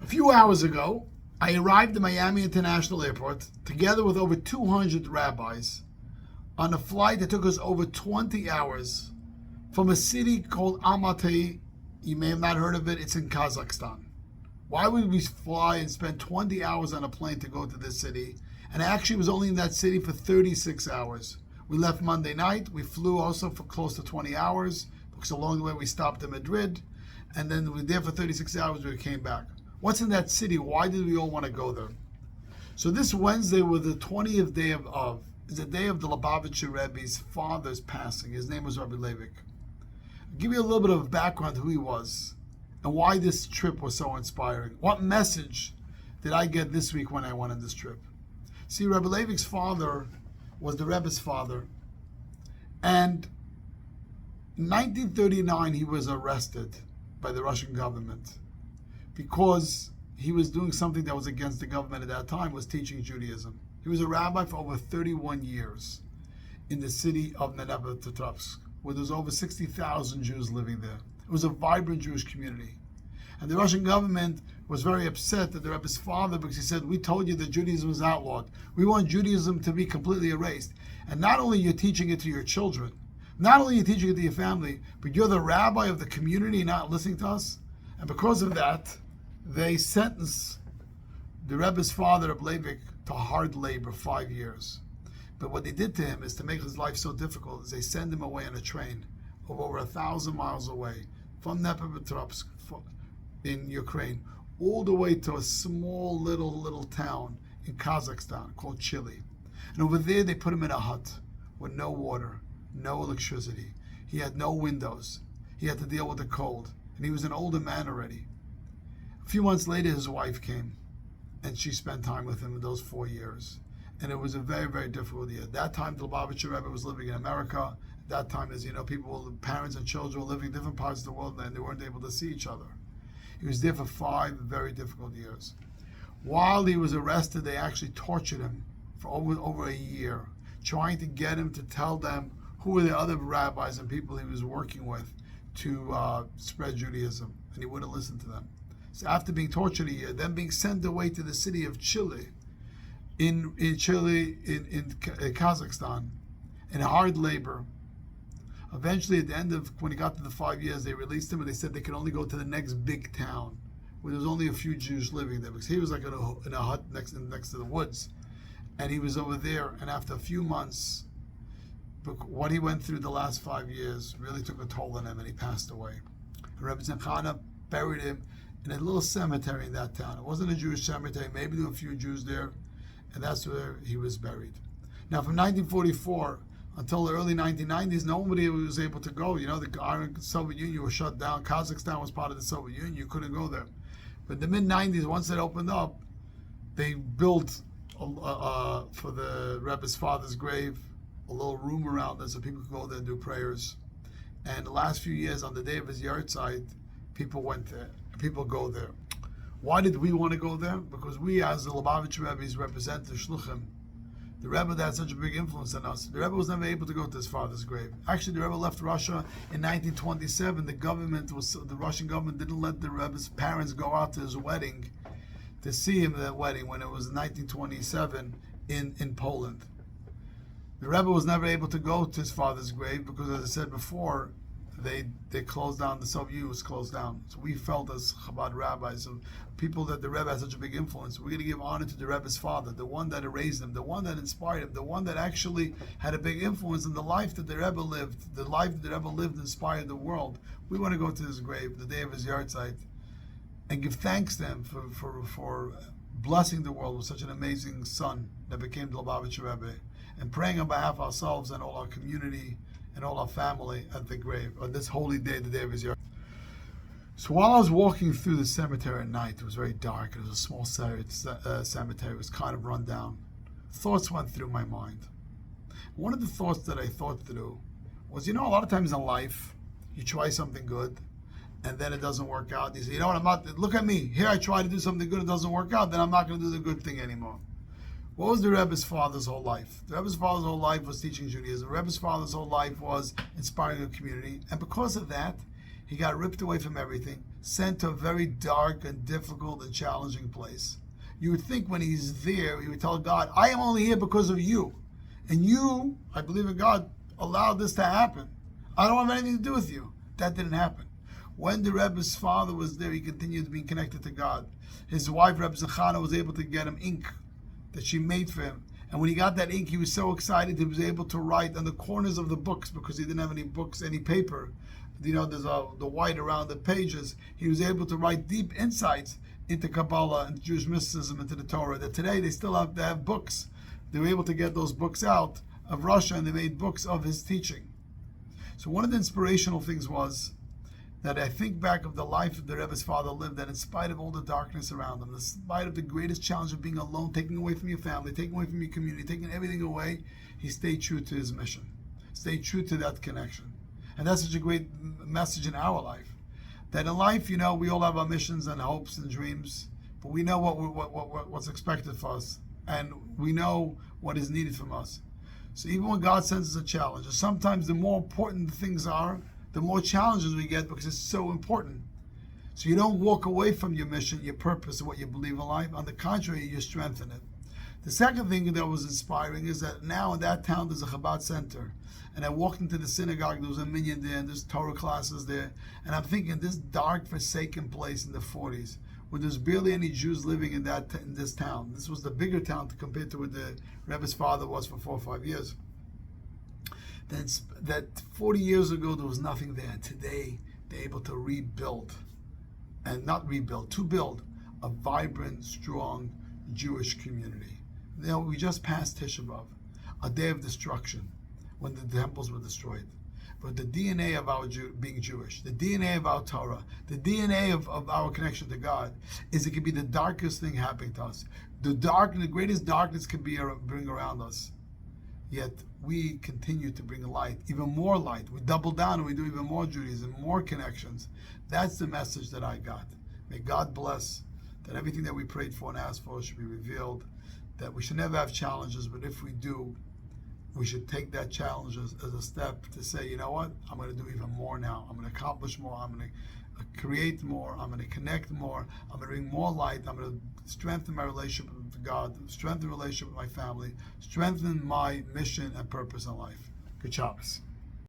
A few hours ago, I arrived at Miami International Airport together with over 200 rabbis on a flight that took us over 20 hours from a city called Almaty. You may have not heard of it. It's in Kazakhstan. Why would we fly and spend 20 hours on a plane to go to this city? And I actually was only in that city for 36 hours. We left Monday night. We flew also for close to 20 hours because along the way we stopped in Madrid. And then we were there for 36 hours. We came back. What's in that city? Why did we all want to go there? So this Wednesday was the 20th day of is the day of the Lubavitcher Rebbe's father's passing. His name was Rabbi Leivik. I'll give you a little bit of background who he was and why this trip was so inspiring. What message did I get this week when I went on this trip? See, Rabbi Leivik's father was the Rebbe's father, and in 1939 he was arrested by the Russian government because he was doing something that was against the government at that time, was teaching Judaism. He was a rabbi for over 31 years in the city of Neneveh-Petrovsk, where there's over 60,000 Jews living there. It was a vibrant Jewish community. And the Russian government was very upset at the Rebbe's father because he said, we told you that Judaism is outlawed. We want Judaism to be completely erased. And not only you're teaching it to your children, not only you're teaching it to your family, but you're the rabbi of the community not listening to us. And because of that, they sentenced the Rebbe's father, Rabbi Leivik, to hard labor, 5 years. But what they did to him is to make his life so difficult is they send him away on a train of over 1,000 miles away from Dnepropetrovsk in Ukraine, all the way to a small little town in Kazakhstan called Chile. And over there they put him in a hut with no water, no electricity. He had no windows. He had to deal with the cold. And he was an older man already. A few months later, his wife came, and she spent time with him in those 4 years. And it was a very, very difficult year. At that time, the Lubavitcher Rebbe was living in America. At that time, as you know, parents and children were living in different parts of the world, and they weren't able to see each other. He was there for 5 very difficult years. While he was arrested, they actually tortured him for over a year, trying to get him to tell them who were the other rabbis and people he was working with to spread Judaism, and he wouldn't listen to them. So after being tortured a year, then being sent away to the city of Chile, in Kazakhstan, in hard labor. Eventually, at the end of, when he got to the 5 years, they released him, and they said they could only go to the next big town, where there was only a few Jews living there, because he was like in a hut next to the woods. And he was over there, and after a few months, what he went through the last 5 years really took a toll on him, and he passed away. And Rebbe Zimchana buried him in a little cemetery in that town. It wasn't a Jewish cemetery, maybe there were a few Jews there, and that's where he was buried. Now, from 1944 until the early 1990s, nobody was able to go. You know, the Soviet Union was shut down. Kazakhstan was part of the Soviet Union. You couldn't go there. But in the mid-90s, once it opened up, they built, for the Rebbe's father's grave, a little room around it so people could go there and do prayers. And the last few years, on the day of his yahrzeit, people went there. People go there. Why did we want to go there? Because we, as the Lubavitcher Rebbe's representative shluchim, the Rebbe that had such a big influence on us, the Rebbe was never able to go to his father's grave. Actually, the Rebbe left Russia in 1927. The Russian government didn't let the Rebbe's parents go out to his wedding to see him at that wedding when it was 1927 in Poland. The Rebbe was never able to go to his father's grave because, as I said before, they closed down, the Soviet Union was closed down. So we felt as Chabad rabbis, of people that the Rebbe had such a big influence, we're going to give honor to the Rebbe's father, the one that raised him, the one that inspired him, the one that actually had a big influence in the life that the Rebbe lived. The life that the Rebbe lived inspired the world. We want to go to his grave, the day of his yahrzeit, and give thanks to him for blessing the world with such an amazing son that became the Lubavitcher Rebbe, and praying on behalf of ourselves and all our community and all our family at the grave on this holy day, the day of his yahrzeit. So while I was walking through the cemetery at night, it was very dark. It was a small cemetery. It was kind of run down. Thoughts went through my mind. One of the thoughts that I thought through was, a lot of times in life, you try something good, and then it doesn't work out. You say, look at me. Here I try to do something good, it doesn't work out, then I'm not going to do the good thing anymore. What was the Rebbe's father's whole life? The Rebbe's father's whole life was teaching Judaism. The Rebbe's father's whole life was inspiring a community. And because of that, he got ripped away from everything, sent to a very dark and difficult and challenging place. You would think when he's there, he would tell God, I am only here because of you. And you, I believe in God, allowed this to happen. I don't have anything to do with you. That didn't happen. When the Rebbe's father was there, he continued being connected to God. His wife, Rebbe Zechana, was able to get him ink that she made for him. And when he got that ink, he was so excited he was able to write on the corners of the books, because he didn't have any books, any paper. There's the white around the pages. He was able to write deep insights into Kabbalah and Jewish mysticism, into the Torah, that today they still have to have books. They were able to get those books out of Russia, and they made books of his teaching. So one of the inspirational things was that I think back of the life that the Rebbe's father lived, that in spite of all the darkness around him, in spite of the greatest challenge of being alone, taking away from your family, taking away from your community, taking everything away, he stayed true to his mission, stayed true to that connection. And that's such a great message in our life. That in life, we all have our missions and hopes and dreams, but we know what's expected for us, and we know what is needed from us. So even when God sends us a challenge, sometimes the more important things are, the more challenges we get, because it's so important. So you don't walk away from your mission, your purpose, and what you believe in life. On the contrary, you strengthen it. The second thing that was inspiring is that now in that town there's a Chabad center. And I walked into the synagogue, there was a minyan there, and there's Torah classes there. And I'm thinking, this dark, forsaken place in the 40s, where there's barely any Jews living in this town. This was the bigger town compared to where the Rebbe's father was for 4 or 5 years. That 40 years ago there was nothing there. Today they're able to rebuild, and not rebuild, to build a vibrant, strong Jewish community. We just passed Tisha B'Av, a day of destruction, when the temples were destroyed. But the DNA of our being Jewish, the DNA of our Torah, the DNA of our connection to God, is it can be the darkest thing happening to us. The greatest darkness can bring around us. Yet we continue to bring light, even more light. We double down and we do even more Judaism, more connections. That's the message that I got. May God bless that everything that we prayed for and asked for should be revealed, that we should never have challenges, but if we do, we should take that challenge as a step to say, you know what, I'm going to do even more now. I'm going to accomplish more. I'm going to create more. I'm going to connect more. I'm going to bring more light. I'm going to strengthen my relationship with God, strengthen the relationship with my family, strengthen my mission and purpose in life. Good Shabbos.